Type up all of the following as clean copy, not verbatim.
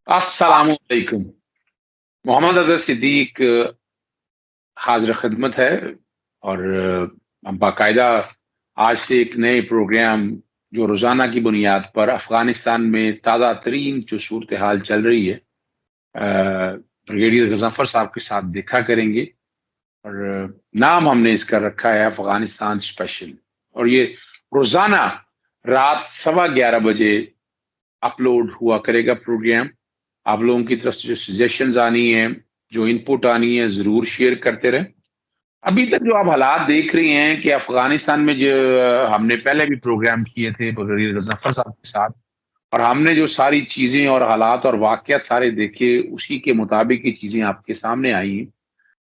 अस्सलाम वालेकुम। मोहम्मद अज़हर सिद्दीक हाज़िर ख़िदमत है और हम बाकायदा आज से एक नए प्रोग्राम जो रोज़ाना की बुनियाद पर अफ़गानिस्तान में ताज़ा तरीन जो सूरत-ए-हाल चल रही है ब्रिगेडियर गज़नफ़र साहब के साथ देखा करेंगे और नाम हमने इसका रखा है अफ़गानिस्तान स्पेशल और ये रोज़ाना रात 11:15 बजे अपलोड हुआ करेगा प्रोग्राम। आप लोगों की तरफ से जो सजेशंस आनी है, जो इनपुट आनी है, ज़रूर शेयर करते रहें। अभी तक जो आप हालात देख रहे हैं कि अफ़गानिस्तान में जो हमने पहले भी प्रोग्राम किए थे ब्रिगेडियर गज़नफ़र साहब के साथ और हमने जो सारी चीज़ें और हालात और वाक़यात सारे देखे, उसी के मुताबिक ये चीज़ें आपके सामने आई हैं।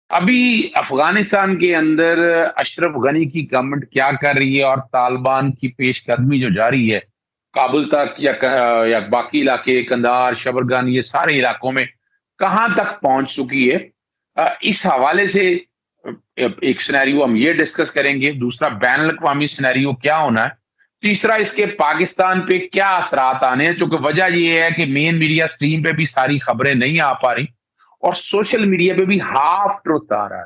अभी अफ़गानिस्तान के अंदर अशरफ गनी की गवर्नमेंट क्या कर रही है और तालिबान की पेशकदमी जो जारी है, काबुल तक या बाकी इलाके कंधार, शबरगन ये सारे इलाकों में कहाँ तक पहुँच चुकी है। इस हवाले से एक सिनेरियो हम ये डिस्कस करेंगे, दूसरा बैनुल-अक़वामी सिनेरियो क्या होना है, तीसरा इसके पाकिस्तान पे क्या असरात आने हैं, चूँकि वजह ये है कि मेन मीडिया स्ट्रीम पे भी सारी खबरें नहीं आ पा रही और सोशल मीडिया पे भी हाफ ट्रुथ आ रहा है,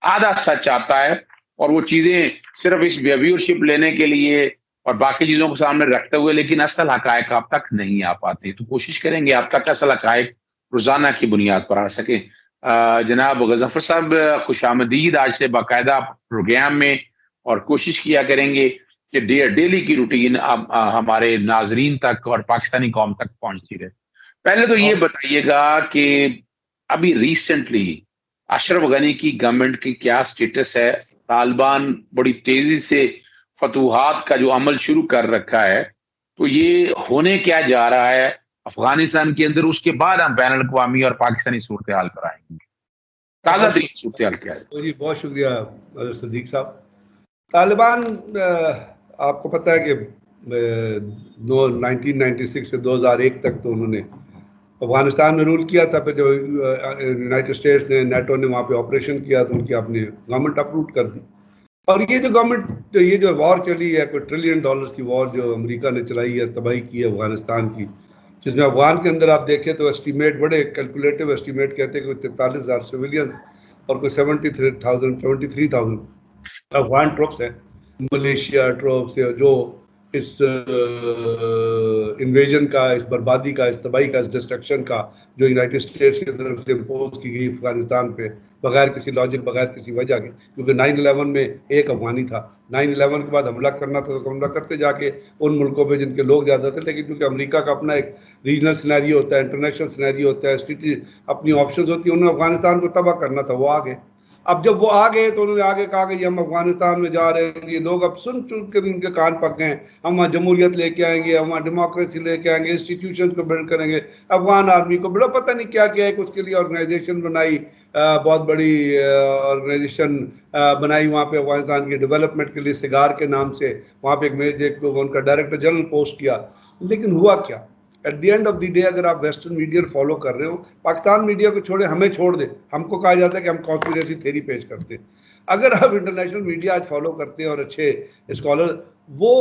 आधा सच आता है और वो चीज़ें सिर्फ़ इस व्यूअरशिप लेने के लिए और बाकी चीज़ों को सामने रखते हुए लेकिन असल हक़ाइक़ आप तक नहीं आ पाते। तो कोशिश करेंगे आप तक असल हक़ाइक़ रोज़ाना की बुनियाद पर आ सके। जनाब गज़नफ़र साहब खुशामदीद आज से बाकायदा प्रोग्राम में और कोशिश किया करेंगे कि डेली की रूटीन अब हमारे नाज़रीन तक और पाकिस्तानी कौम तक पहुँचती रहे। पहले तो ये और बताइएगा कि अभी रिसेंटली अशरफ गनी की गवर्नमेंट की क्या स्टेटस है? तालिबान बड़ी तेज़ी से फ़तूहात का जो अमल शुरू कर रखा है, तो ये होने क्या जा रहा है अफ़गानिस्तान के अंदर? उसके बाद हम बैनुल-अक़वामी और पाकिस्तानी सूरत-ए-हाल पर आएँगे। ताज़ा बहुत तरीन सूरत-ए-हाल क्या है? जी, बहुत शुक्रिया सिद्दीक साहब। तालिबान आपको पता है कि 1996 से 2001 तक तो उन्होंने अफ़गानिस्तान में रूल किया था। फिर जो यूनाइटेड स्टेट्स ने, नेटो ने वहाँ पे ऑपरेशन किया तो उनकी आपने गवर्नमेंट अप्रूव कर दी। और ये जो गवर्नमेंट ये जो वॉर चली है, कोई $1 ट्रिलियन की वॉर जो अमेरिका ने चलाई है, तबाही की है अफ़गानिस्तान की, जिसमें अफ़गान के अंदर आप देखें तो एस्टीमेट, बड़े कैलकुलेटिव एस्टीमेट कहते हैं कि 43,000 सिविलियन और कोई 73,000 अफ़गान ट्रुप्स हैं, मलेशिया ट्रुप्स जो इस इन्वेजन का, इस बर्बादी का, इस तबाही का, इस डिस्ट्रक्शन का जो यूनाइटेड स्टेट्स की तरफ से इम्पोज की गई अफगानिस्तान पे, बगैर किसी लॉजिक, बगैर किसी वजह के, क्योंकि 9/11 में एक अफगानी था। 9/11 के बाद हमला करना था तो हमला करते जाके उन मुल्कों पे जिनके लोग ज़्यादा थे, लेकिन क्योंकि अमेरिका का अपना एक रीजनल सिनेरियो होता है, इंटरनेशनल सिनेरियो होता है, स्थिति अपनी ऑप्शंस होती है, उन्होंने अफगानिस्तान को तबाह करना था, वो आ गए। अब जब वो आ गए तो उन्होंने आगे कहा कि हम अफगानिस्तान में जा रहे हैं, ये लोग अब सुन चुन के भी उनके कान पक गए, हम वहाँ जमहूरियत लेके आएंगे, हम वहाँ डेमोक्रेसी लेके आएंगे, इंस्टीट्यूशन को बिल्ड करेंगे, अफगान आर्मी को बड़ा पता नहीं क्या क्या है, उसके लिए ऑर्गेनाइजेशन बनाई, बहुत बड़ी ऑर्गेनाइजेशन बनाई वहाँ पे अफगानिस्तान की डेवलपमेंट के लिए, सिगार के नाम से वहाँ पे एक उनका डायरेक्टर जनरल पोस्ट किया। लेकिन हुआ क्या? At the end of the day अगर आप वेस्टर्न मीडिया फॉलो कर रहे हो, पाकिस्तान मीडिया को छोड़े, हमें छोड़ दे, हमको कहा जाता है कि हम कॉन्स्पिरेसी थ्योरी पेश करते हैं। अगर आप इंटरनेशनल मीडिया आज फॉलो करते हैं और अच्छे स्कॉलर, वो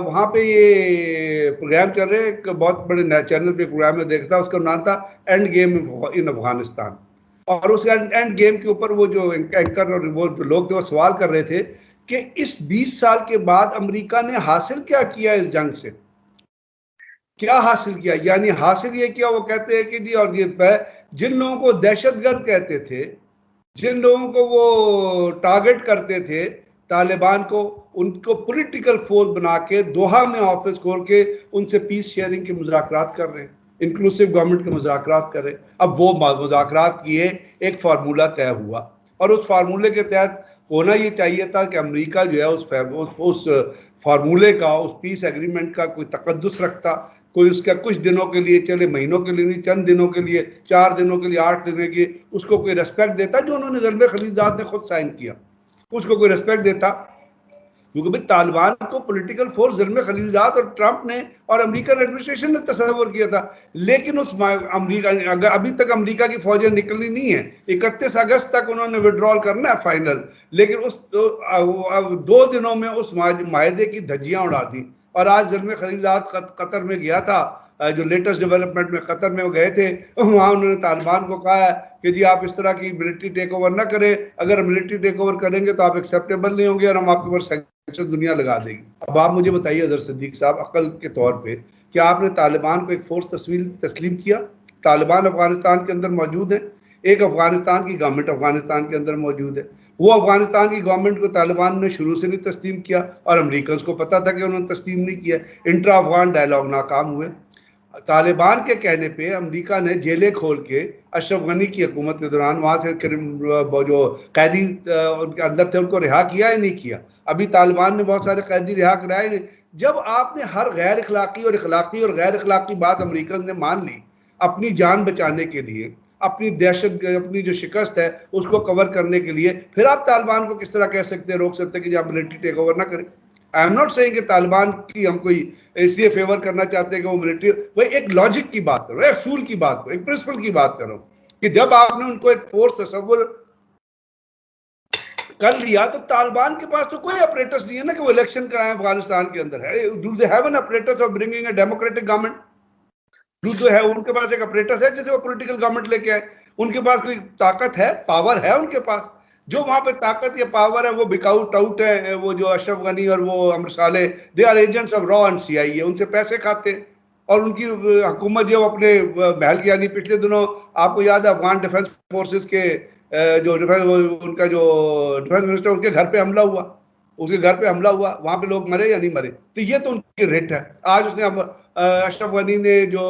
वहाँ पे ये प्रोग्राम चल रहे हैं, एक बहुत बड़े चैनल पे प्रोग्राम में देखता, उसका नाम था एंड गेम इन अफगानिस्तान। और उस एंड गेम के ऊपर वो जो एंकर और वो जो लोग थे वो सवाल कर रहे थे कि इस 20 साल के बाद अमेरिका ने हासिल क्या किया इस जंग से, क्या हासिल किया? यानी हासिल ये किया, वो कहते हैं कि जी, और ये जिन लोगों को दहशतगर्द कहते थे, जिन लोगों को वो टारगेट करते थे तालिबान को, उनको पॉलिटिकल फोर्स बना के दोहा में ऑफिस खोल के उनसे पीस शेयरिंग के मुज़ाकरात कर रहे हैं, इंक्लूसिव गवर्नमेंट के मुज़ाकरात कर रहे हैं। अब वो मुज़ाकरात किए, एक फार्मूला तय हुआ और उस फार्मूले के तहत होना ये चाहिए था कि अमेरिका जो है उस फार्मूले का, उस पीस एग्रीमेंट का कोई तकद्दुस रखता, कोई उसका कुछ दिनों के लिए, चले महीनों के लिए नहीं, चंद दिनों के लिए, 4 दिनों के लिए, 8 दिनों के लिए, उसको कोई रेस्पेक्ट देता, जो उन्होंने ज़ल्म खलीजात ने खुद साइन किया, उसको कोई रेस्पेक्ट देता। क्योंकि भाई तालिबान को पॉलिटिकल फोर्स ज़ल्म खलीजात और ट्रंप ने और अमेरिकन एडमिनिस्ट्रेशन ने तस्वर किया था, लेकिन उस अमेरिका, अभी तक अमेरिका की फौजें निकलनी नहीं है, 31 अगस्त तक उन्होंने विड्रॉल करना है फाइनल, लेकिन उस 2 दिनों में उस माहदे की धज्जियां उड़ा दी। और आज ज़ल्म खलीजात कतर में गया था जो लेटेस्ट डेवलपमेंट में कतर में वो गए थे, वहाँ उन्होंने तालिबान को कहा है कि जी आप इस तरह की मिलिट्री टेक ओवर ना करें, अगर मिलिट्री टेक ओवर करेंगे तो आप एक्सेप्टेबल नहीं होंगे और हम आपके ऊपर सैंक्शन दुनिया लगा देगी। अब आप मुझे बताइए अजहर सिद्दीक साहब, अकल के तौर पे क्या आपने तालिबान को एक फोर्स तस्लीम किया? तालिबान अफगानिस्तान के अंदर मौजूद है, एक अफगानिस्तान की गवर्नमेंट अफगानिस्तान के अंदर मौजूद है। वो अफगानिस्तान की गवर्नमेंट को तालिबान ने शुरू से नहीं तस्लीम किया और अमेरिकन को पता था कि उन्होंने तस्लीम नहीं किया। इंट्रा अफगान डायलॉग नाकाम हुए। तालिबान के कहने पे अमेरिका ने जेलें खोल के अशरफ गनी की हुकूमत के दौरान वहाँ से जो कैदी उनके अंदर थे उनको रिहा किया या नहीं किया? अभी तालिबान ने बहुत सारे कैदी रिहा कराए नहीं। जब आपने हर गैर इखलाकी और गैर इखलाकी बात अमेरिकन ने मान ली अपनी जान बचाने के लिए, अपनी दहशत, अपनी जो शिकस्त है उसको कवर करने के लिए, फिर आप तालिबान को किस तरह कह सकते हैं, रोक सकते हैं कि आप मिलिट्री टेक ओवर ना करें? आई एम नॉट सेइंग कि तालिबान की हम कोई इसलिए फेवर करना चाहते हैं कि वो मिलिट्री, वही एक लॉजिक की बात करो, एक असूल की बात करो, एक प्रिंसिपल की बात करो कि जब आपने उनको एक फोर्स तस्वुर कर लिया तो तालिबान के पास तो कोई ऑपरेटर्स नहीं है ना कि वो इलेक्शन कराएं अफगानिस्तान के अंदर है। Do they have an operators of bringing a democratic government? Do they have, उनके पास एक ऑपरेटर्स है जैसे वो पॉलिटिकल गवर्नमेंट लेके आए? उनके पास कोई ताकत है, पावर है उनके पास? जो वहां पे ताकत या पावर है वो बिकाउट आउट है, वो जो अशरफ गनी और वो अमर साले, दे आर एजेंट्स ऑफ रॉ एंड सीआईए, उनसे पैसे खाते और उनकी हुकूमत जो अपने महल की, यानी पिछले दिनों आपको याद है अफगान डिफेंस फोर्सेस के जो डिफेंस, उनका जो डिफेंस मिनिस्टर, उनके घर पे हमला हुआ, उसके घर पे हमला हुआ, वहां पे लोग मरे या नहीं मरे? तो ये तो उनकी रेट है। आज उसने अशरफ गनी ने जो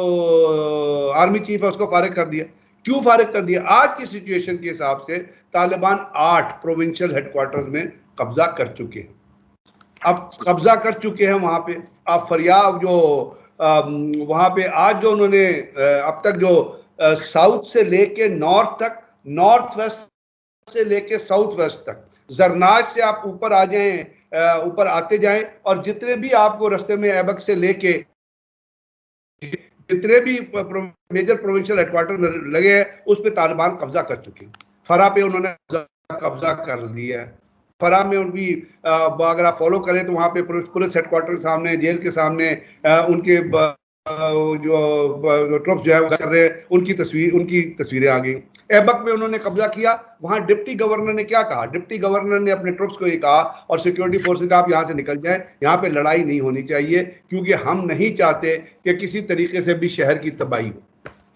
आर्मी चीफ है उसको फारिग कर दिया। क्यों फारिग कर दिया? आज की सिचुएशन के हिसाब से तालिबान 8 प्रोविंशियल हेडक्वार्टर्स में कब्जा कर चुके हैं। अब कब्जा कर चुके हैं वहां पे। अब फरियाब जो वहां पे आज जो उन्होंने अब तक जो साउथ से लेके नॉर्थ तक, नॉर्थ वेस्ट से लेके साउथ वेस्ट तक, जरनाज से आप ऊपर आ जाएं, ऊपर आते जाएं और जितने भी आपको रास्ते में ऐबक से लेके जितने भी मेजर प्रोविंशियल हेडक्वार्टर लगे हैं उस पे तालिबान कब्जा कर चुके हैं। फरा पे उन्होंने कब्जा कर लिया है। फरा में उनकी अगर आप फॉलो करें तो वहां पे पुलिस हेडक्वार्टर के सामने, जेल के सामने उनके जो ट्रुप्स जो है वो कर रहे हैं, उनकी तस्वीरें आ गई। ऐबक में उन्होंने कब्जा किया। वहां डिप्टी गवर्नर ने क्या कहा? डिप्टी गवर्नर ने अपने ट्रुप्स को ये कहा और सिक्योरिटी फोर्सेस का, आप यहाँ से निकल जाएं, यहाँ पे लड़ाई नहीं होनी चाहिए क्योंकि हम नहीं चाहते कि किसी तरीके से भी शहर की तबाही हो।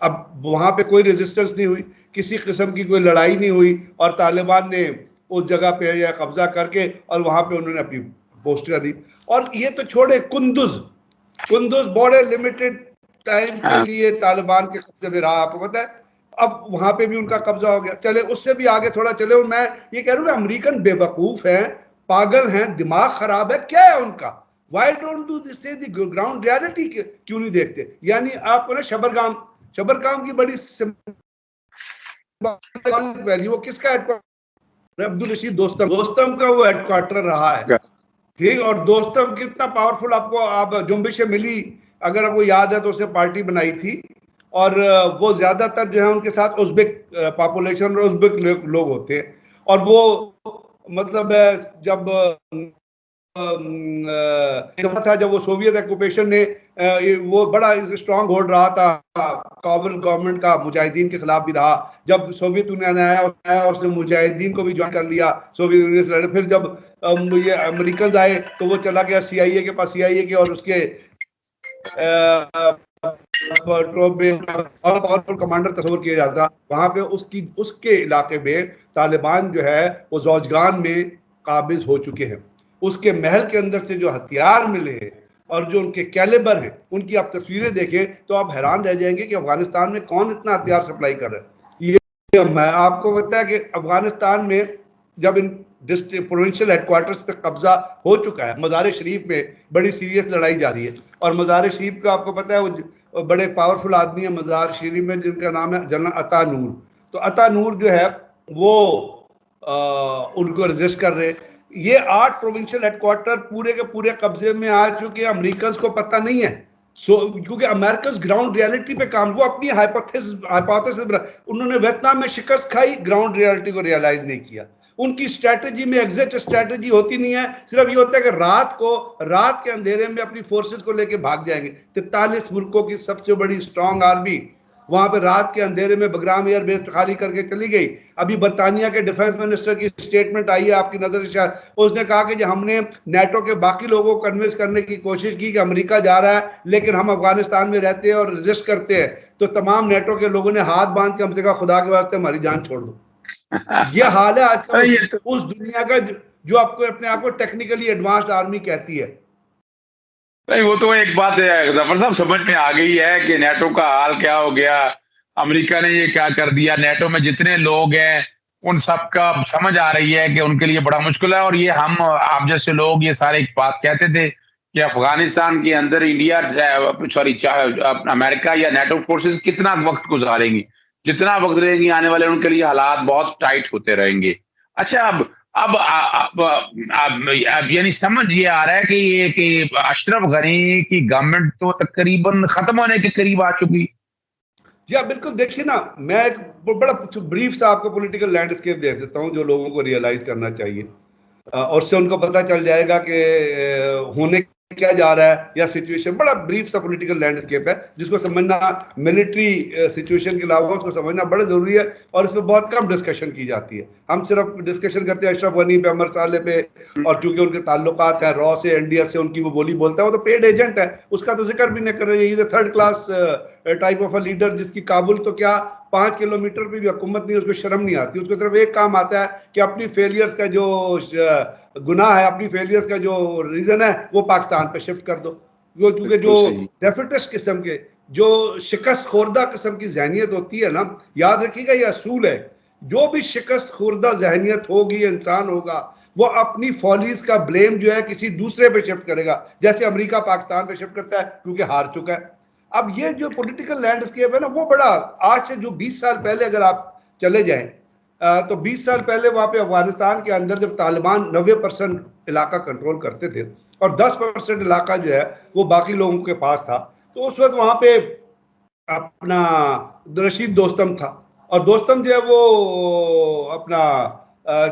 अब वहां पे कोई रेजिस्टेंस नहीं हुई, किसी किस्म की कोई लड़ाई नहीं हुई और तालिबान ने उस जगह पे या कब्जा करके और वहां पे उन्होंने अपनी पोस्ट कर दी। और ये तो छोड़े, कुंदुज बड़े लिमिटेड टाइम के लिए तालिबान के कब्जे में रहा, आपको पता है। अब वहां पे भी उनका कब्जा हो गया। चले उससे भी आगे थोड़ा चले, मैं ये कह रहा हूँ अमेरिकन बेवकूफ हैं, पागल हैं, दिमाग खराब है, क्या है उनका? वाई डोंट डू दिस से ग्राउंड रियलिटी क्यों नहीं देखते? यानी आपको ना शबरगाम की बड़ी वैली, वो किसका हेडक्वार्टर? अब्दुल रशीद दोस्तम का वो हेडक्वार्टर रहा है, ठीक। और दोस्तम कितना पावरफुल, आपको आप जुम्बिशें मिली, अगर आपको याद है तो उसने पार्टी बनाई थी और वो ज्यादातर जो है उनके साथ उज़्बेक पॉपुलेशन और उज़्बेक लोग होते हैं। और वो मतलब जब था, जब वो सोवियत ऑक्यूपेशन ने वो बड़ा स्ट्रांग होल्ड रहा था काबुल गवर्नमेंट का, मुजाहिदीन के खिलाफ भी रहा। जब सोवियत यूनियन आया और उसने मुजाहिदीन को भी ज्वाइन कर लिया सोवियत यूनियन से लड़े। फिर जब ये अमेरिकन आए तो वो चला गया सीआईए के पास, सीआईए के और उसके पावरफुल कमांडर तस्वर किया जाता वहां पे। उसके इलाके में तालिबान जो है वो ज़ौजगान में काबिज हो चुके हैं। उसके महल के अंदर से जो हथियार मिले हैं और जो उनके कैलिबर हैं, उनकी आप तस्वीरें देखें तो आप हैरान रह जाएंगे कि अफगानिस्तान में कौन इतना हथियार सप्लाई कर रहा है। ये मैं आपको बताया कि अफगानिस्तान में जब इन डिस्ट्रिक्ट प्रोविंशियल हेडक्वार्टर्स पे कब्जा हो चुका है, मज़ार शरीफ में बड़ी सीरियस लड़ाई जारी है। और मज़ार शरीफ का आपको पता है वो बड़े पावरफुल आदमी है मज़ार शरीफ में, जिनका नाम है जनरल अता नूर। तो अता नूर जो है वो उनको रजिस्ट कर रहे। ये 8 प्रोविंशियल हेडक्वार्टर पूरे के पूरे कब्जे में आ चुके हैं। अमेरिकन को पता नहीं है, क्योंकि अमेरिकन ग्राउंड रियलिटी पे काम, वो अपनी हाइपोथेसिस उन्होंने वियतनाम में शिकस्त खाई, ग्राउंड रियलिटी को रियलाइज नहीं किया। उनकी स्ट्रैटेजी में एग्जिट स्ट्रैटेजी होती नहीं है, सिर्फ ये होता है कि रात के अंधेरे में अपनी फोर्सेस को लेके भाग जाएंगे। 43 मुल्कों की सबसे बड़ी स्ट्रांग आर्मी वहां पे रात के अंधेरे में बग्राम एयरबेस खाली करके चली गई। अभी बर्तानिया के डिफेंस मिनिस्टर की स्टेटमेंट आई है आपकी नजर से, उसने कहा कि हमने नेटो के बाकी लोगों को कन्विंस करने की कोशिश की कि अमेरिका जा रहा है लेकिन हम अफगानिस्तान में रहते हैं और रेजिस्ट करते हैं, तो तमाम नेटो के लोगों ने हाथ बांध के हमसे कहा खुदा के वास्ते हमारी जान छोड़ दो। ये हाल है अरे ये आजकल उस दुनिया का जो आपको अपने आप को टेक्निकली एडवांस्ड आर्मी कहती है। नहीं, वो तो एक बात है जफर साहब, समझ में आ गई है कि नेटो का हाल क्या हो गया, अमेरिका ने ये क्या कर दिया, नेटो में जितने लोग हैं उन सब का समझ आ रही है कि उनके लिए बड़ा मुश्किल है। और ये हम आप जैसे लोग ये सारे एक बात कहते थे कि अफगानिस्तान के अंदर इंडिया सॉरी अमेरिका या नेटो फोर्सेस कितना वक्त गुजारेंगी, जितना वक्त रहेंगी आने वाले उनके लिए हालात बहुत टाइट होते रहेंगे। अच्छा, अब यानी समझ ये आ रहा है कि ये कि अशरफ गनी की गवर्नमेंट तो तकरीबन खत्म होने के करीब आ चुकी। जी हाँ बिल्कुल, देखिए ना, मैं एक बड़ा ब्रीफ सा आपको पॉलिटिकल लैंडस्केप दे देता हूँ जो लोगों को रियलाइज करना चाहिए, और उससे उनको पता चल जाएगा कि होने क्या जा रहा है या सिचुएशन। बड़ा ब्रीफ सा पॉलिटिकल लैंडस्केप है जिसको समझना मिलिट्री सिचुएशन के अलावा उसको समझना बड़ा जरूरी है, और इस पर बहुत कम डिस्कशन की जाती है। हम सिर्फ डिस्कशन करते हैं अशरफ गनी पे, अमर साले पे, और चूंकि उनके ताल्लुकात है रॉ से, इंडिया से, उनकी वो बोली बोलता है, वो तो पेड एजेंट है, उसका तो जिक्र भी नहीं कर रहे हैं। Third class type of a leader जिसकी काबुल तो क्या 5 किलोमीटर पे भी हुकूमत नहीं, उसको शर्म नहीं आती। उसको सिर्फ एक काम आता है कि अपनी फेलियर्स का जो गुनाह है, अपनी फेलियर्स का जो रीजन है वो पाकिस्तान पे शिफ्ट कर दो। वो क्योंकि जो डेफिटिस्ट किस्म के, जो शिकस्त खोरदा किस्म की जहनियत होती है ना, याद रखिएगा ये असूल है, जो भी शिकस्त खोरदा जहनियत होगी, इंसान होगा, वो अपनी फॉलीज का ब्लेम जो है किसी दूसरे पे शिफ्ट करेगा, जैसे अमेरिका पाकिस्तान पे शिफ्ट करता है क्योंकि हार चुका है। अब ये जो पॉलिटिकल लैंडस्केप है ना, वो बड़ा, आज से जो 20 साल पहले अगर आप चले जाएं, तो 20 साल पहले वहां पे अफगानिस्तान के अंदर जब तालिबान 90% इलाका कंट्रोल करते थे और 10% इलाका जो है वो बाकी लोगों के पास था, तो उस वक्त वहां पे अपना रशीद दोस्तम था, और दोस्तम जो है वो अपना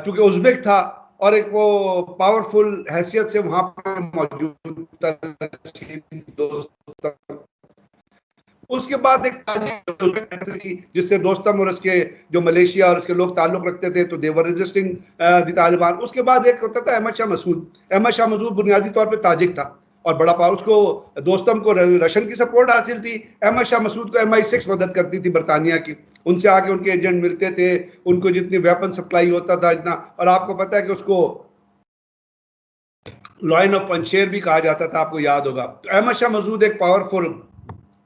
चूंकि उज़्बेक था और एक वो पावरफुल हैसियत से वहां पर मौजूद था रशीद दोस्तम। उसके बाद एक जिससे दोस्तम और उसके जो मलेशिया और उसके लोग ताल्लुक रखते थे, तो देवर रेजिस्टिंग द तालिबान। उसके बाद एक होता था अहमद शाह मसूद। अहमद शाह मसूद बुनियादी तौर पे ताजिक था और बड़ा पावर, उसको दोस्तम को रशियन की सपोर्ट हासिल थी, अहमद शाह मसूद को MI6 मदद करती थी बरतानिया की, उनसे आके उनके एजेंट मिलते थे, उनको जितनी वेपन सप्लाई होता था इतना। और आपको पता है कि उसको लॉयन ऑफ पंशेर भी कहा जाता था, आपको याद होगा। तो अहमद शाह मसूद एक पावरफुल,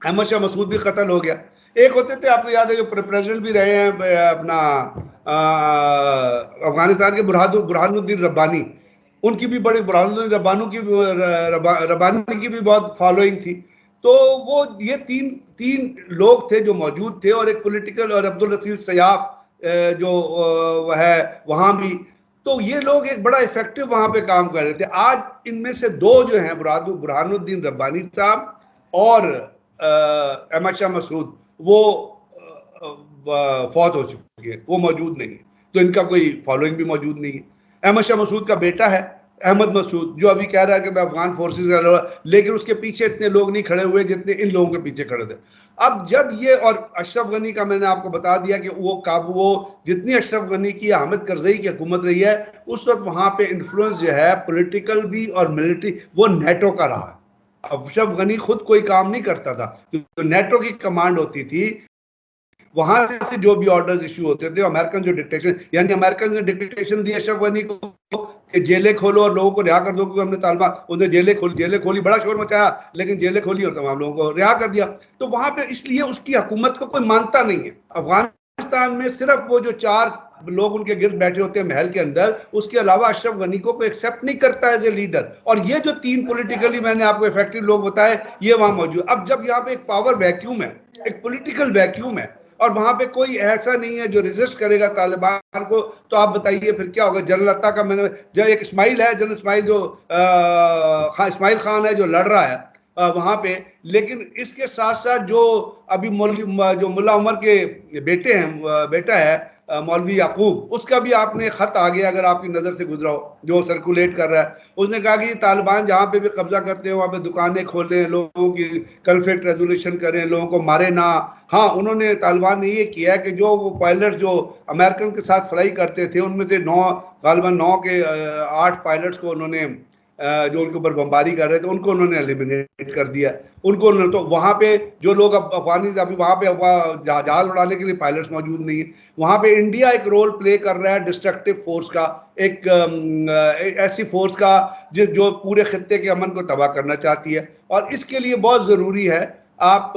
अहमद शाह मसूद भी कत्ल हो गया। एक होते थे, आपको याद है, जो प्रेसिडेंट भी रहे हैं अपना अफगानिस्तान के, बुरहानुद्दीन रब्बानी, उनकी भी बड़ी, बुरहानुद्दीन रब्बानी की भी बहुत फॉलोइंग थी। तो वो ये तीन लोग थे जो मौजूद थे, और एक पॉलिटिकल, और अब्दुल रसीद सयाफ जो है वहां भी। तो ये लोग एक बड़ा इफेक्टिव वहां पे काम कर रहे थे। आज इनमें से दो जो हैं, बुरहानुद्दीन रब्बानी साहब और अहमद शाह मसूद, वो फौत हो चुकी है, वो मौजूद नहीं है, तो इनका कोई फॉलोइंग भी मौजूद नहीं है। अहमद शाह मसूद का बेटा है अहमद मसूद, जो अभी कह रहा है कि मैं अफगान फोर्सेस, लेकिन उसके पीछे इतने लोग नहीं खड़े हुए जितने इन लोगों के पीछे खड़े थे। अब जब ये, और अशरफ गनी का मैंने आपको बता दिया कि वो जितनी अशरफ गनी की, हामिद करजई की हुकूमत रही है, उस वक्त वहां पे इन्फ्लुएंस जो है पॉलिटिकल भी और मिलिट्री, वो नेटो का रहा है। अशरफ गनी खुद कोई काम नहीं करता था, तो नेटो की कमांड होती थी, वहां से जो भी ऑर्डर्स इशू होते थे। अमेरिकन जो डिक्टेशन, यानी अमेरिकन ने डिक्टेशन दी अशरफ गनी को कि जेलें खोलो और लोगों को रिहा कर दो, क्योंकि हमने तालिबान, उन्होंने जेलें खोली, बड़ा शोर मचाया, लेकिन जेलें खोली और तमाम लोगों को रिहा कर दिया। तो वहां पे इसलिए उसकी हुकूमत को कोई मानता नहीं है। अफगानिस्तान में सिर्फ वो जो 4 लोग उनके गिर्द बैठे होते हैं महल के अंदर, उसके अलावा अशरफ गनी को कोई एक्सेप्ट नहीं करता एज ए लीडर। और ये जो 3 पॉलिटिकली मैंने आपको इफेक्टिव लोग बताए, ये वहां मौजूद। अब जब यहाँ पे एक पावर वैक्यूम है, एक पॉलिटिकल वैक्यूम है, और वहां पे कोई ऐसा नहीं है जो रेजिस्ट करेगा तालिबान को, तो आप बताइए फिर क्या होगा। जनरल अत्ता का, मैंने जो एक इस्माइल है, जनरल इस्माइल जो इस्माइल खान है जो लड़ रहा है वहां पे, लेकिन इसके साथ साथ जो अभी जो मुल्ला उमर के बेटा है मौलवी याकूब, उसका भी आपने खत आ गया, अगर आपकी नज़र से गुजरा हो, जो सर्कुलेट कर रहा है। उसने कहा कि तालिबान जहाँ पे भी कब्जा करते हैं वहाँ पे दुकानें खोलें, लोगों की कन्फ्लिक्ट रेजोल्यूशन करें, लोगों को मारे ना। हाँ, उन्होंने तालिबान ने ये किया है कि जो वो पायलट जो अमेरिकन के साथ फ्लाई करते थे, उनमें से 9 गालिबन 9 के 8 पायलट्स को उन्होंने जो उनके ऊपर बमबारी कर रहे थे उनको उन्होंने एलिमिनेट कर दिया। उनको तो वहाँ पे जो लोग अफगानी अभी वहाँ पे जहाज उड़ाने के लिए पायलट्स मौजूद नहीं है। वहाँ पे इंडिया एक रोल प्ले कर रहा है डिस्ट्रक्टिव फोर्स का, एक ऐसी फोर्स का जो पूरे खत्ते के अमन को तबाह करना चाहती है। और इसके लिए बहुत ज़रूरी है आप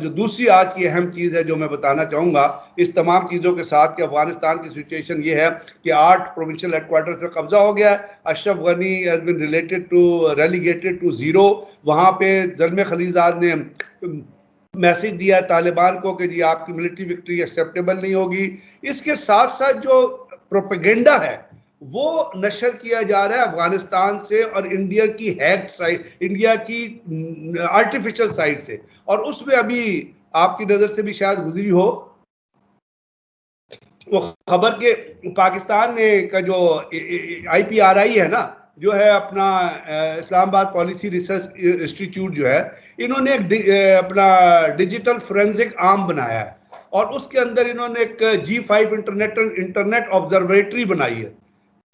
जो दूसरी आज की अहम चीज़ है जो मैं बताना चाहूँगा इस तमाम चीज़ों के साथ कि अफगानिस्तान की सिचुएशन ये है कि 8 प्रोविंशियल हेडक्वार्टर्स पे कब्जा हो गया है। Ashraf Ghani has been relegated to 0। वहाँ पे ज़ल्मे खलीजाद ने मैसेज दिया तालिबान को कि जी आपकी मिलिट्री विक्ट्री एक्सेप्टेबल नहीं होगी। इसके साथ साथ जो प्रोपेगेंडा है वो नशर किया जा रहा है अफगानिस्तान से और इंडिया की हैक्ड साइड, इंडिया की आर्टिफिशियल साइड से। और उसमें अभी आपकी नज़र से भी शायद गुजरी हो वो खबर के पाकिस्तान ने का जो IPRI है ना, जो है अपना इस्लामाबाद पॉलिसी रिसर्च इंस्टीट्यूट जो है, इन्होंने एक अपना डिजिटल फोरेंसिक आर्म बनाया है और उसके अंदर इन्होंने एक G5 इंटरनेट ऑब्जर्वेटरी बनाई है।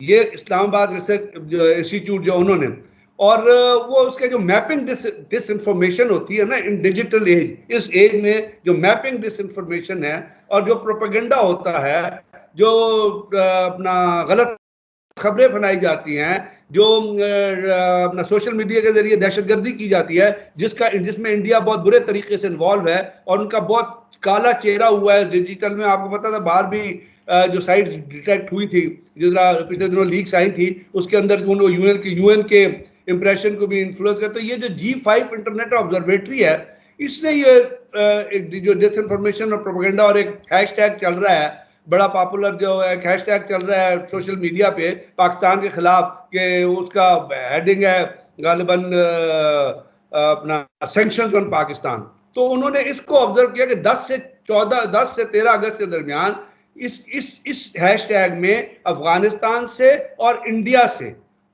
ये इस्लामाबाद रिसर्च इंस्टीट्यूट जो उन्होंने, और वो उसके जो मैपिंग डिस इंफॉर्मेशन होती है ना इन डिजिटल एज, इस एज में जो मैपिंग डिस इंफॉर्मेशन है और जो प्रोपेगेंडा होता है, जो अपना गलत खबरें बनाई जाती हैं, जो अपना सोशल मीडिया के जरिए दहशतगर्दी की जाती है, जिसमें इंडिया बहुत बुरे तरीके से इन्वॉल्व है और उनका बहुत काला चेहरा हुआ है डिजिटल में। आपको पता था बाहर भी जो साइट्स डिटेक्ट हुई थी, जिस पिछले दिनों लीक्स आई थी, उसके अंदर यूएन के इंप्रेशन को भी इन्फ्लुएंस करता। तो ये जो G5 इंटरनेट ऑब्जर्वेटरी है, इसने ये एक जो डिसइंफॉर्मेशन और प्रोपेगेंडा, और एक हैशटैग चल रहा है बड़ा पॉपुलर, जो एक हैशटैग चल रहा है सोशल मीडिया पे पाकिस्तान के खिलाफ, कि उसका हेडिंग है गालिबन अपना सैंक्शंस ऑन पाकिस्तान। तो उन्होंने इसको ऑब्जर्व किया कि 10 से 13 अगस्त के दरमियान इस हैशटैग में अफगानिस्तान से और इंडिया से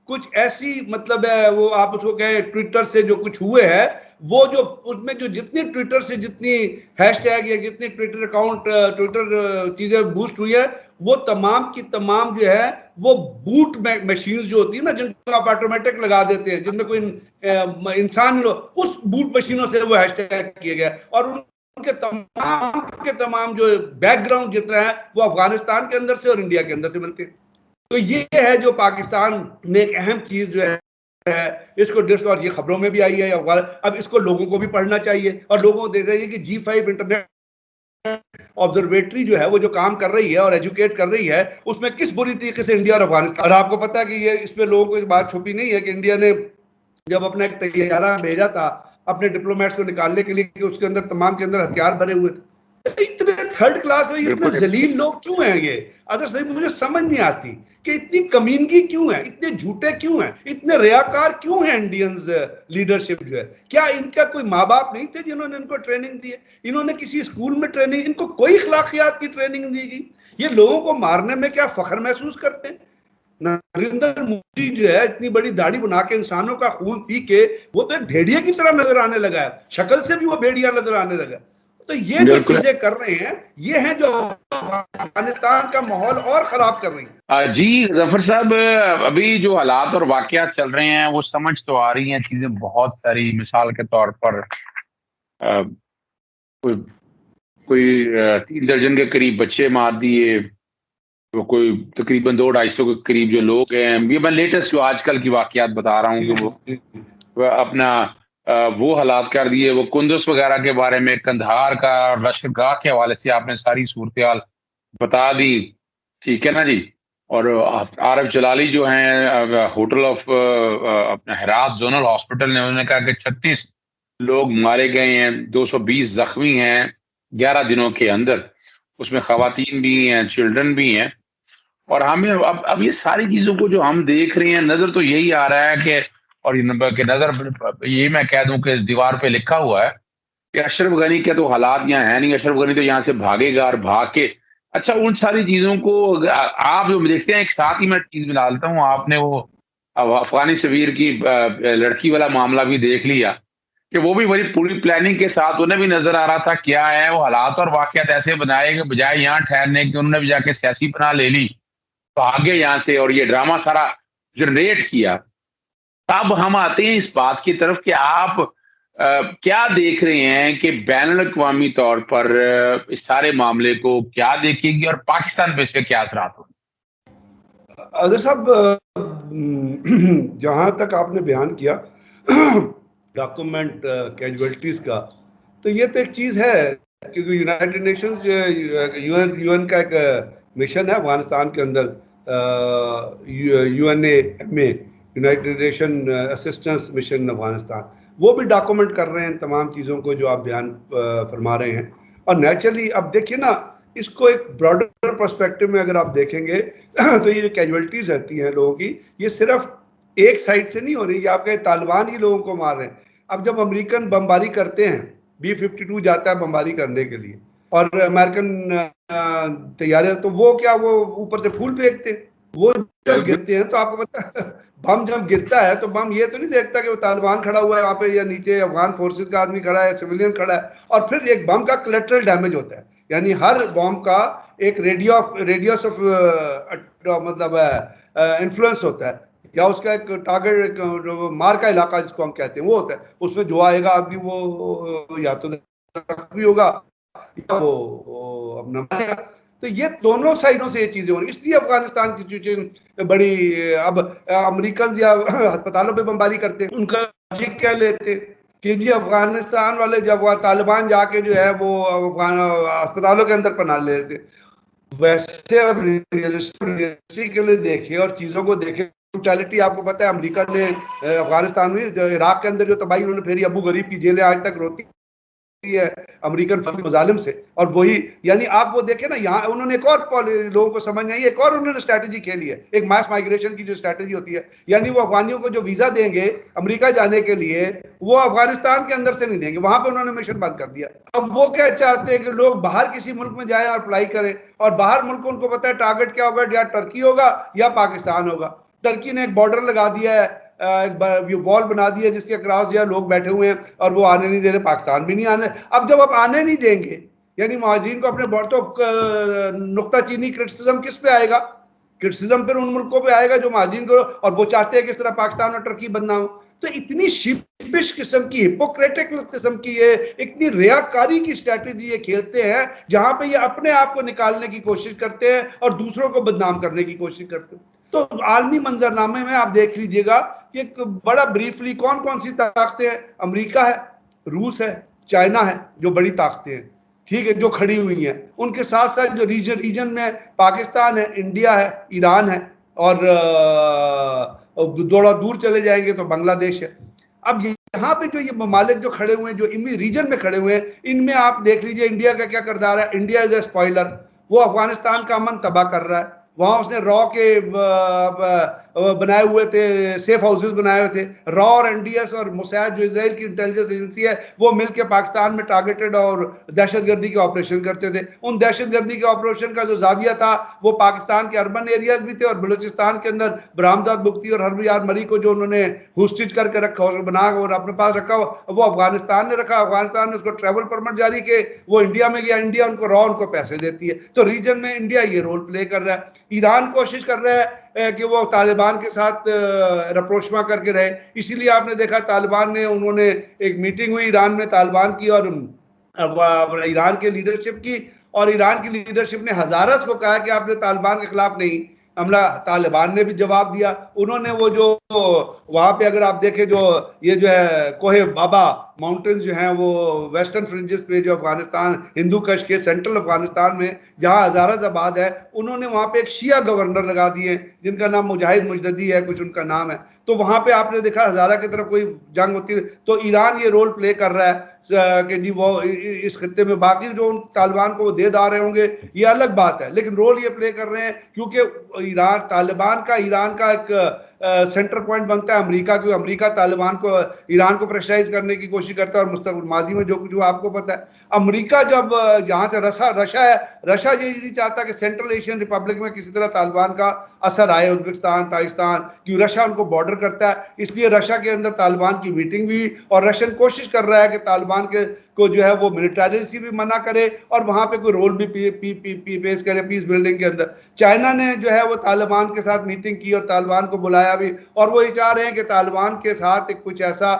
कुछ ऐसी, मतलब है वो आप उसको कहें ट्विटर से जो कुछ हुए हैं, वो जो उसमें जो जितनी ट्विटर से जितनी हैशटैग या जितनी ट्विटर अकाउंट ट्विटर चीजें बूस्ट हुई है, वो तमाम की तमाम जो है वो बूट मशीन जो होती है ना, जिनको आप ऑटोमेटिक लगा देते हैं, जिनमें कोई इंसान, उस बूट मशीनों से वो हैशटैग किए गए और उनके तमाम जो बैकग्राउंड जितना है वो अफगानिस्तान के अंदर से और इंडिया के अंदर से मिलते हैं। तो ये है जो पाकिस्तान में एक अहम चीज जो है इसको और ये खबरों में भी आई है। अब इसको लोगों को भी पढ़ना चाहिए और लोगों को देख रही है कि G5 इंटरनेट ऑब्जर्वेटरी जो है वो जो काम कर रही है और एजुकेट कर रही है, उसमें किस बुरी तरीके से इंडिया और अफगानिस्तान। और आपको पता है कि ये इसमें लोगों को एक बात छुपी नहीं है कि इंडिया ने जब अपना एक तैयारा भेजा था अपने डिप्लोमेट्स को निकालने के लिए, कि उसके अंदर तमाम के अंदर हथियार भरे हुए थे। इतने थर्ड क्लास में इतने जलील लोग क्यों हैं ये? अगर सही मुझे समझ नहीं आती कि इतनी कमीनगी क्यों है, इतने झूठे क्यों हैं, इतने रियाकार क्यों हैं इंडियंस लीडरशिप जो है। क्या इनका कोई माँ बाप नहीं थे जिन्होंने इनको ट्रेनिंग दी है? इन्होंने किसी स्कूल में ट्रेनिंग, इनको कोई अखलाकियात की ट्रेनिंग दी गई? ये लोगों को मारने में क्या फख्र महसूस करते हैं? नरेंद्र मोदी जो है इतनी बड़ी दाढ़ी बना के इंसानों का खून पी के वो तो एक भेड़िया की तरह नजर आने लगा है, शक्ल से भी वो भेड़िया नजर आने लगा। तो ये जो चीजें कर रहे हैं, ये हैं जो अफगानिस्तान का माहौल और खराब कर रही है। जी जफर साहब, अभी जो हालात और वाकयात चल रहे हैं वो समझ तो आ रही हैं चीजें बहुत सारी। मिसाल के तौर पर कोई 3 दर्जन के करीब बच्चे मार दिए, तो कोई तकरीबन 200-250 के करीब जो लोग हैं। ये मैं लेटेस्ट जो आजकल की वाकयात बता रहा हूँ कि वो अपना वो हालात कर दिए। वो कुंदस वगैरह के बारे में, कंधार का और लश्करगाह के हवाले से आपने सारी सूरत हाल बता दी, ठीक है ना जी। और आरफ जलाली जो हैं होटल ऑफ अपना हेरात जोनल हॉस्पिटल ने, उन्होंने कहा कि 36 लोग मारे गए हैं, 220 जख्मी हैं 11 दिनों के अंदर। उसमें खवातीन भी हैं, चिल्ड्रन भी हैं। और हमें अब ये सारी चीजों को जो हम देख रहे हैं, नजर तो यही आ रहा है कि, और नजर ये मैं कह दूं कि दीवार पे लिखा हुआ है कि अशरफ गनी के तो हालात यहाँ है नहीं। अशरफ गनी तो यहाँ से भागेगा और भाग के अच्छा, उन सारी चीज़ों को आप जो देखते हैं, एक साथ ही मैं चीज़ मिला लेता हूँ, आपने वो अफ़गानी सफ़ीर की लड़की वाला मामला भी देख लिया, कि वो भी बड़ी पूरी प्लानिंग के साथ उन्हें भी नज़र आ रहा था क्या है, वो हालात और वाक़यात ऐसे बनाए कि बजाए यहाँ ठहरने के उन्होंने भी जाके सियासी पनाह ले ली, भागे यहाँ से और ये ड्रामा सारा जनरेट किया। अब हम आते हैं इस बात की तरफ कि आप क्या देख रहे हैं कि बैनुल-अक़वामी तौर पर इस सारे मामले को क्या देखेंगी और पाकिस्तान पे इसके क्या असरात होंगे? अज़र साहब, जहाँ तक आपने बयान किया डॉक्यूमेंट कैजुअलिटीज़ का, तो ये तो एक चीज़ है, क्योंकि यूनाइटेड नेशंस यूएन यूएन का एक मिशन है अफगानिस्तान के अंदर, UNMA, United Nation Assistance Mission Afghanistan, वो भी डॉक्यूमेंट कर रहे हैं इन तमाम चीज़ों को जो आप बयान फरमा रहे हैं। और नेचुरली अब देखिए ना, इसको एक ब्रॉडर पर्सपेक्टिव में अगर आप देखेंगे तो ये जो कैजुअलिटीज रहती हैं लोगों की, ये सिर्फ एक साइड से नहीं हो रही, आपके तालिबान ही लोगों को मार रहे हैं। अब जब अमेरिकन बमबारी करते हैं, B-52 जाता है बमबारी करने के लिए, और अमेरिकन तैयारे, तो वो क्या, वो ऊपर से फूल फेंकते हैं। वो जब गिरते हैं तो आपको पता है बम जब गिरता है तो बम ये तो नहीं देखता कि वो तालिबान खड़ा हुआ है वहां पे, या नीचे अफगान फोर्सेज का आदमी खड़ा है, सिविलियन खड़ा है, और फिर एक बम का कोलैटरल डैमेज होता है। यानी हर बॉम्ब का एक रेडियस ऑफ मतलब इन्फ्लुएंस होता है, या उसका एक टारगेट, मार का इलाका जिसको हम कहते हैं, वो होता है। उसमें जो आएगा आदमी वो या तो जख्मी होगा या वो अपना मारेगा। तो ये दोनों साइडों से ये चीजें हो रही, इसलिए अफगानिस्तान की सिचुएशन बड़ी, अब अमेरिकन या अस्पतालों पे बमबारी करते हैं, उनका लॉजिक क्या लेते हैं कि जी अफगानिस्तान वाले जब वह तालिबान जाके जो है वो अस्पतालों के अंदर पनाह ले लेते। वैसे अब रियलिस्टिक के लिए देखे और चीजों को देखे, ब्रुटैलिटी आपको पता है, अमेरिका ने अफगानिस्तान में इराक के अंदर जो तबाही उन्होंने फेरी, अबू गरीब की जेलें आज तक रोती है अमेरिकन मजालिम से। और वही, यानी आप वो देखें ना, यहाँ उन्होंने एक और लोगों को समझ नहीं आई, एक और उन्होंने स्ट्रैटेजी खेली है, एक मास माइग्रेशन की जो स्ट्रैटेजी होती है, यानी वो अफगानियों को जो वीजा देंगे अमेरिका जाने के लिए, वो अफगानिस्तान के अंदर से नहीं देंगे, वहां पे उन्होंने मिशन बंद कर दिया। अब वो क्या चाहते हैं कि लोग बाहर किसी मुल्क में जाए और अप्लाई करें, और बाहर मुल्क को उनको पता है टारगेट क्या होगा, या टर्की होगा या पाकिस्तान होगा। टर्की ने एक बॉर्डर लगा दिया है, एक वॉल बना दी है जिसके क्रॉस जो है लोग बैठे हुए हैं और वो आने नहीं दे रहे, पाकिस्तान भी नहीं आने। अब जब आप आने नहीं देंगे, यानी महाजिन को अपने बॉर्डर, तो नुक्ता चीनी क्रिटिसिज्म किस पे आएगा? क्रिटिसिज्म फिर उन मुल्कों पे आएगा जो महाजिन को, और वो चाहते हैं कि इस तरह पाकिस्तान और टर्की बनना हो। तो इतनी शिपिश किस्म की, हिपोक्रेटिक किस्म की, ये इतनी रियाकारी की स्ट्रैटेजी ये खेलते हैं, जहां पे ये अपने आप को निकालने की कोशिश करते हैं और दूसरों को बदनाम करने की कोशिश करते हैं। तो आलमी मंजरनामे में आप देख लीजिएगा कि बड़ा ब्रीफली कौन कौन सी ताकतें हैं। अमेरिका है, रूस है, चाइना है, जो बड़ी ताकतें हैं, ठीक है, जो खड़ी हुई हैं। उनके साथ साथ जो रीजन में पाकिस्तान है, इंडिया है, ईरान है, और थोड़ा दूर चले जाएंगे तो बांग्लादेश है। अब यहाँ पे जो ये ममालिक जो खड़े हुए हैं, जो इन रीजन में खड़े हुए हैं, इनमें आप देख लीजिए इंडिया का क्या किरदार है। इंडिया इज ए स्पॉइलर, वो अफगानिस्तान का अमन तबाह कर रहा है। वहां उसने रॉ के बनाए हुए थे, सेफ हाउसेस बनाए हुए थे। रॉ और एनडीएस और मोसाद, जो इजराइल की इंटेलिजेंस एजेंसी है, वो मिलकर पाकिस्तान में टारगेटेड और दहशतगर्दी के ऑपरेशन करते थे। उन दहशतगर्दी के ऑपरेशन का जो जाविया था, वो पाकिस्तान के अर्बन एरियाज भी थे, और बलूचिस्तान के अंदर बरामदात मुफ्ती और हरब यार मरी को जो उन्होंने होस्टेज करके रखा और बना और अपने पास रखा, वो अफगानिस्तान ने रखा। अफगानिस्तान ने उसको ट्रैवल परमिट जारी किए, वो इंडिया में गया, इंडिया उनको रॉ उनको पैसे देती है। तो रीजन में इंडिया ये रोल प्ले कर रहा है। ईरान कोशिश कर रहा है कि वो तालिबान के साथ रप्रोचमा करके रहे। इसीलिए आपने देखा तालिबान ने, उन्होंने एक मीटिंग हुई ईरान में तालिबान की और ईरान के लीडरशिप की, और ईरान की लीडरशिप ने हजारत को कहा कि आपने तालिबान के खिलाफ नहीं हमला। तालिबान ने भी जवाब दिया। उन्होंने वो जो वहां पे अगर आप देखें, जो ये जो है कोहे बाबा माउंटेन्स जो हैं, वो वेस्टर्न फ्रिंजेस पे जो अफगानिस्तान हिंदू कश के सेंट्रल अफगानिस्तान में जहां हजारत आबाद है, उन्होंने वहां पे एक शिया गवर्नर लगा दिए जिनका नाम मुजाहिद मुजद्दी है, कुछ उनका नाम है। तो वहां पे आपने देखा हजारा की तरफ कोई जंग होती है, तो ईरान ये रोल प्ले कर रहा है कि जी वो इस खत्ते में। बाकी जो उन तालिबान को वो दे दा रहे होंगे ये अलग बात है, लेकिन रोल ये प्ले कर रहे हैं क्योंकि ईरान तालिबान का ईरान का एक सेंटर पॉइंट बनता है अमेरिका, क्योंकि अमेरिका तालिबान को, ईरान को प्रेशराइज करने की कोशिश करता है और मुस्तकबिल माजी में जो कुछ हुआ आपको पता है। अमेरिका जब यहाँ से रशा ये नहीं चाहता कि सेंट्रल एशियन रिपब्लिक में किसी तरह तालिबान का असर आए, उज्बेकिस्तान, ताजिकिस्तान, क्योंकि रशिया उनको बॉर्डर करता है, इसलिए रशिया के अंदर तालिबान की मीटिंग भी, और रशियन कोशिश कर रहा है कि तालिबान के को जो है वो मिलिटरी भी मना करे और वहां पे कोई रोल भी पेश करे पीस बिल्डिंग के अंदर। चाइना ने जो है वो तालिबान के साथ मीटिंग की और तालिबान को बुलाया भी, और वो ये चाह रहे हैं कि तालिबान के साथ एक कुछ ऐसा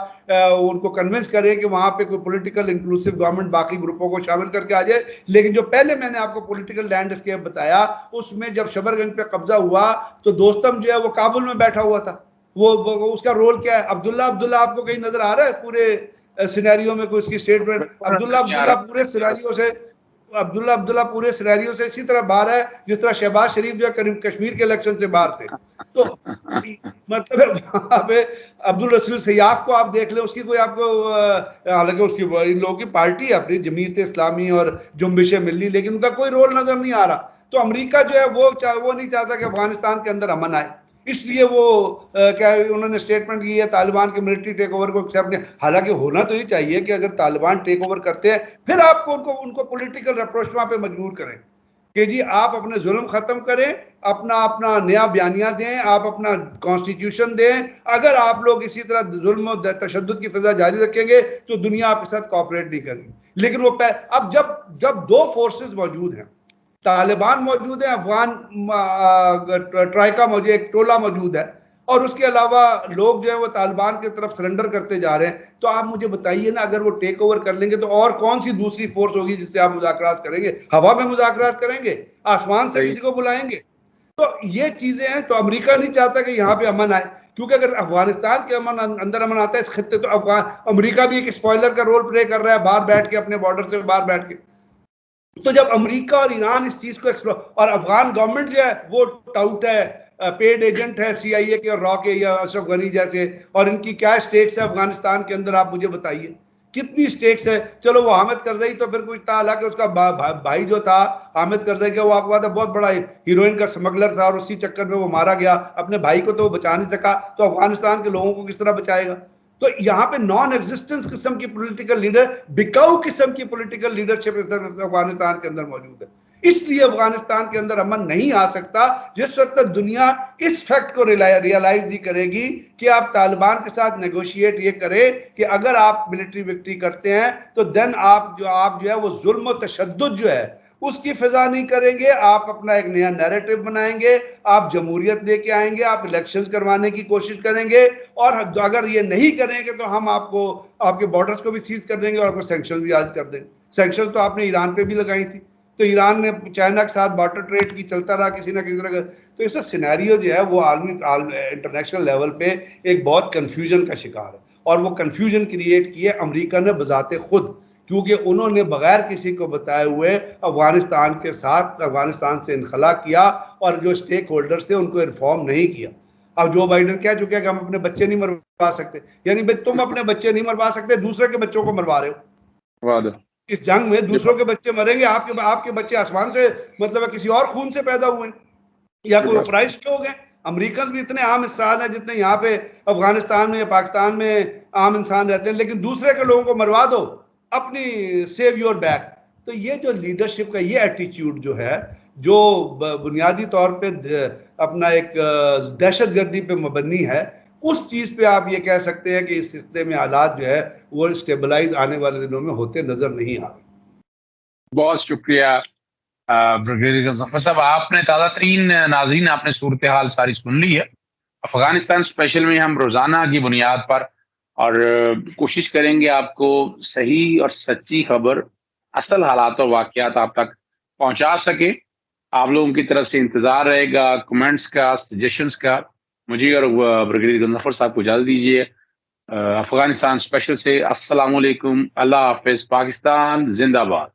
उनको कन्विंस करें कि वहां पे कोई पॉलिटिकल इंक्लूसिव गवर्नमेंट बाकी ग्रुपों को शामिल करके आ जाए। लेकिन जो पहले मैंने आपको पॉलिटिकल लैंडस्केप बताया, उसमें जब शबरगंज पे कब्जा हुआ तो दोस्तम जो है वो काबुल में बैठा हुआ था। वो उसका रोल क्या है? अब्दुल्ला आपको कहीं नजर आ रहा है पूरे सिनेरियो में कोई उसकी स्टेटमेंट? अब्दुल्ला पूरे सिनेरियो से इसी तरह बाहर है जिस तरह शहबाज शरीफ जो कश्मीर के इलेक्शन से बाहर थे। तो मतलब वहां पे अब्दुल रसूल सयाफ को आप देख ले, उसकी कोई आपको, हालांकि उसकी इन लोगों की पार्टी है अपनी जमीयत इस्लामी और जुम्बिश मिल्ली, लेकिन उनका कोई रोल नजर नहीं आ रहा। तो अमेरिका जो है वो नहीं चाहता कि अफगानिस्तान के अंदर अमन आए, इसलिए वो क्या उन्होंने स्टेटमेंट की है तालिबान के मिलिट्री टेक ओवर को एक्सेप्ट नहीं। हालांकि होना तो ये चाहिए कि अगर तालिबान टेक ओवर करते हैं फिर आपको उनको पॉलिटिकल रप्रोचमा पे मजबूर करें कि जी आप अपने जुल्म खत्म करें, अपना नया बयानिया दें, आप अपना कॉन्स्टिट्यूशन दें। अगर आप लोग इसी तरह जुल्म और तशद्दुद की फिजा जारी रखेंगे तो दुनिया आपके साथ कॉपरेट नहीं करेगी। लेकिन वो अब जब दो फोर्सेस मौजूद हैं, तालिबान मौजूद है, अफगान ट्राइका मौजूद, एक टोला मौजूद है, और उसके अलावा लोग जो है वो तालिबान की तरफ सरेंडर करते जा रहे हैं, तो आप मुझे बताइए ना, अगर वो टेक ओवर कर लेंगे तो और कौन सी दूसरी फोर्स होगी जिससे आप मुज़ाकरात करेंगे? हवा में मुज़ाकरात करेंगे? आसमान से किसी को बुलाएंगे? तो ये चीजें हैं। तो अमेरिका नहीं चाहता कि यहाँ पे अमन आए, क्योंकि अगर अफगानिस्तान के अंदर अमन आता है इस खत्ते, तो अमेरिका भी एक स्पॉइलर का रोल प्ले कर रहा है बाहर बैठ के, अपने बॉर्डर से बाहर बैठ के। तो जब अमेरिका और ईरान इस चीज को एक्सप्लोर, और अफगान गवर्नमेंट जो है वो टाउट है, पेड एजेंट है CIA के और रॉ के या अशरफ गनी जैसे, और इनकी क्या स्टेक्स है अफगानिस्तान के अंदर, आप मुझे बताइए कितनी स्टेक्स है। चलो वो हामिद करजई तो फिर कुछ था, हालांकि उसका भाई जो था हामिद करजई का, वो आपको पता बहुत बड़ा हीरोइन का स्मगलर था और उसी चक्कर में वो मारा गया। अपने भाई को तो वो बचा नहीं सका, तो अफगानिस्तान के लोगों को किस तरह बचाएगा? तो यहाँ पे नॉन एग्जिस्टेंस किस्म की पॉलिटिकल लीडर, बिकाऊ किस्म की पॉलिटिकल लीडरशिप अफगानिस्तान के अंदर मौजूद है। इसलिए अफगानिस्तान के अंदर अमन नहीं आ सकता जिस वक्त तक दुनिया इस फैक्ट को रियलाइज नहीं करेगी कि आप तालिबान के साथ नेगोशिएट ये करें कि अगर आप मिलिट्री विक्ट्री करते हैं तो देन आप जो है वो जुल्म और तशद्दुद जो है उसकी फिजा नहीं करेंगे, आप अपना एक नया नैरेटिव बनाएंगे, आप जमहूरियत लेके आएंगे, आप इलेक्शंस करवाने की कोशिश करेंगे, और अगर ये नहीं करेंगे तो हम आपको आपके बॉर्डर्स को भी सीज कर देंगे और आपको सैंक्शन भी आज कर देंगे। सैंक्शन तो आपने ईरान पे भी लगाई थी, तो ईरान ने चाइना के साथ बार्टर ट्रेड की चलता रहा किसी ना किसी तरह। तो इसका सिनेरियो जो है वो आलमी इंटरनेशनल लेवल पे एक बहुत कंफ्यूजन का शिकार है, और वो कंफ्यूजन क्रिएट की है अमेरिका ने बजाते खुद, क्योंकि उन्होंने बगैर किसी को बताए हुए अफगानिस्तान से इनखला किया और जो स्टेक होल्डर्स थे उनको इन्फॉर्म नहीं किया। अब जो बाइडन कह चुके हैं कि हम अपने बच्चे नहीं मरवा सकते, यानी भाई तुम अपने बच्चे नहीं मरवा सकते, दूसरे के बच्चों को मरवा रहे हो। इस जंग में दूसरों के बच्चे मरेंगे, आपके बच्चे आसमान से, मतलब किसी और खून से पैदा हुए या कोई ऑपराइज क्यों हो गए? अमेरिकन भी इतने आम इंसान है जितने यहाँ पे अफगानिस्तान में या पाकिस्तान में आम इंसान रहते हैं, लेकिन दूसरे के लोगों को मरवा दो, अपनी सेव योर बैक। तो ये जो लीडरशिप का ये एटीट्यूड जो है, जो बुनियादी तौर पे अपना एक दहशतगर्दी पे मबनी है, उस चीज पे आप ये कह सकते हैं कि इस खित्ते में हालात जो है वो स्टेबलाइज आने वाले दिनों में होते नजर नहीं आ रहे। बहुत शुक्रिया ब्रिगेडियर गजनफर साहब, आपने ताज़ा तरीन नाज़रीन आपने सूरत हाल सारी सुन ली है। अफगानिस्तान स्पेशल में हम रोज़ाना की बुनियाद पर और कोशिश करेंगे आपको सही और सच्ची खबर, असल हालात और वाक़यात आप तक पहुंचा सके। आप लोगों की तरफ से इंतज़ार रहेगा कमेंट्स का, सजेशंस का। मुझे और ब्रिगेडियर गजनफर साहब को इजाज़त दीजिए अफगानिस्तान स्पेशल से। अस्सलाम वालेकुम, अल्लाह हाफ़िज़, पाकिस्तान जिंदाबाद।